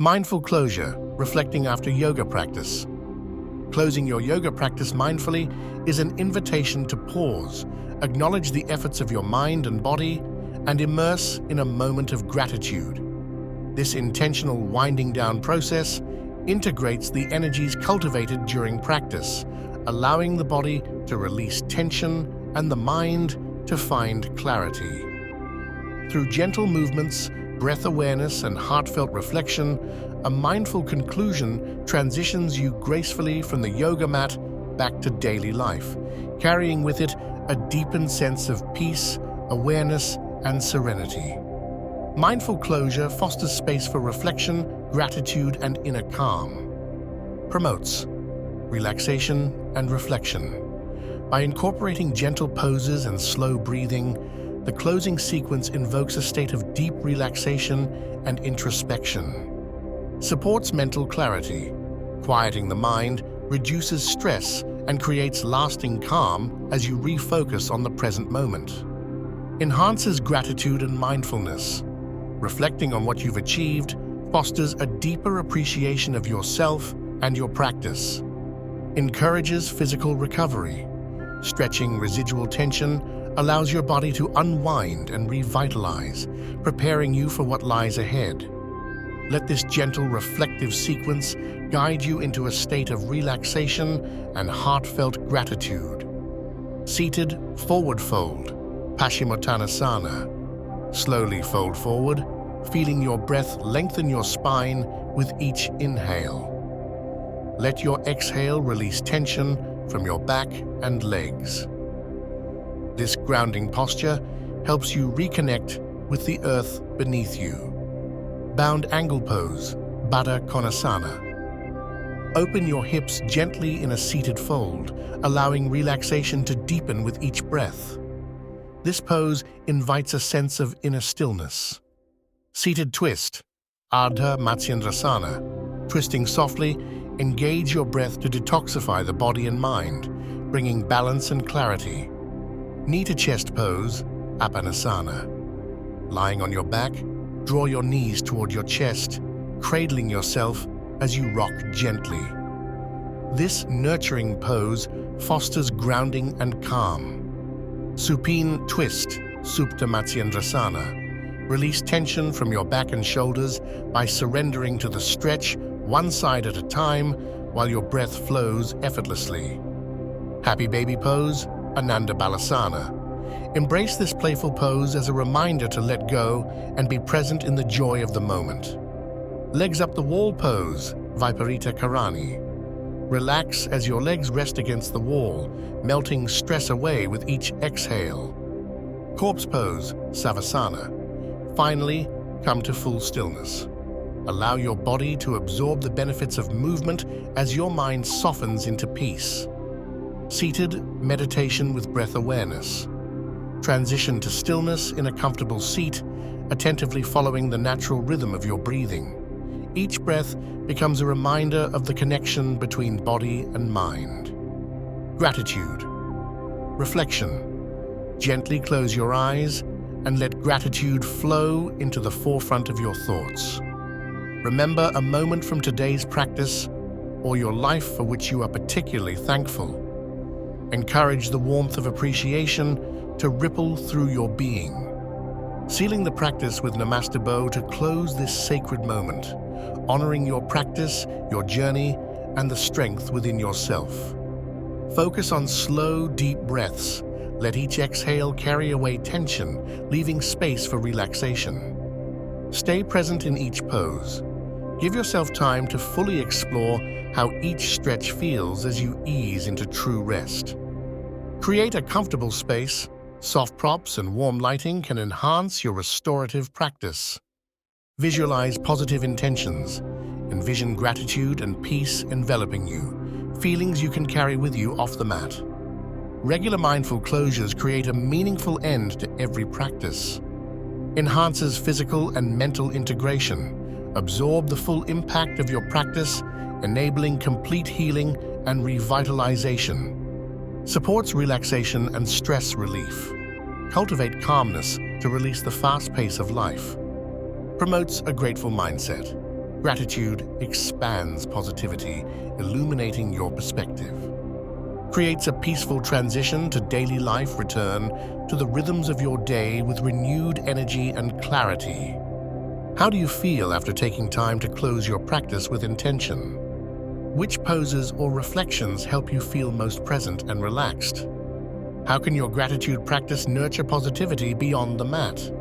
Mindful closure, reflecting after yoga practice. Closing your yoga practice mindfully is an invitation to pause, acknowledge the efforts of your mind and body, and immerse in a moment of gratitude. This intentional winding down process integrates the energies cultivated during practice, allowing the body to release tension and the mind to find clarity. Through gentle movements, breath awareness, and heartfelt reflection, a mindful conclusion transitions you gracefully from the yoga mat back to daily life, carrying with it a deepened sense of peace, awareness, and serenity. Mindful closure fosters space for reflection, gratitude, and inner calm. Promotes relaxation and reflection. By incorporating gentle poses and slow breathing, the closing sequence invokes a state of deep relaxation and introspection. Supports mental clarity. Quieting the mind reduces stress and creates lasting calm as you refocus on the present moment. Enhances gratitude and mindfulness. Reflecting on what you've achieved fosters a deeper appreciation of yourself and your practice. Encourages physical recovery. Stretching residual tension allows your body to unwind and revitalize, preparing you for what lies ahead. Let this gentle, reflective sequence guide you into a state of relaxation and heartfelt gratitude. Seated forward fold, Paschimottanasana. Slowly fold forward, feeling your breath lengthen your spine with each inhale. Let your exhale release tension from your back and legs. This grounding posture helps you reconnect with the earth beneath you. Bound angle pose, Baddha Konasana. Open your hips gently in a seated fold, allowing relaxation to deepen with each breath. This pose invites a sense of inner stillness. Seated twist, Ardha Matsyendrasana. Twisting softly, engage your breath to detoxify the body and mind, bringing balance and clarity. Knee to chest pose, Apanasana. Lying on your back, draw your knees toward your chest, cradling yourself as you rock gently. This nurturing pose fosters grounding and calm. Supine twist, Supta Matsyendrasana. Release tension from your back and shoulders by surrendering to the stretch one side at a time while your breath flows effortlessly. Happy baby pose, Ananda Balasana. Embrace this playful pose as a reminder to let go and be present in the joy of the moment. Legs up the wall pose, Viparita Karani. Relax as your legs rest against the wall, melting stress away with each exhale. Corpse pose, Savasana. Finally, come to full stillness. Allow your body to absorb the benefits of movement as your mind softens into peace. Seated meditation with breath awareness. Transition to stillness in a comfortable seat, attentively following the natural rhythm of your breathing. Each breath becomes a reminder of the connection between body and mind. Gratitude. Reflection. Gently close your eyes and let gratitude flow into the forefront of your thoughts. Remember a moment from today's practice or your life for which you are particularly thankful. Encourage the warmth of appreciation to ripple through your being. Sealing the practice with Namaste Bow to close this sacred moment, honoring your practice, your journey, and the strength within yourself. Focus on slow, deep breaths. Let each exhale carry away tension, leaving space for relaxation. Stay present in each pose. Give yourself time to fully explore how each stretch feels as you ease into true rest. Create a comfortable space. Soft props and warm lighting can enhance your restorative practice. Visualize positive intentions. Envision gratitude and peace enveloping you, feelings you can carry with you off the mat. Regular mindful closures create a meaningful end to every practice. Enhances physical and mental integration. Absorb the full impact of your practice, enabling complete healing and revitalization. Supports relaxation and stress relief. Cultivate calmness to release the fast pace of life. Promotes a grateful mindset. Gratitude expands positivity, illuminating your perspective. Creates a peaceful transition to daily life. Return to the rhythms of your day with renewed energy and clarity. How do you feel after taking time to close your practice with intention? Which poses or reflections help you feel most present and relaxed? How can your gratitude practice nurture positivity beyond the mat?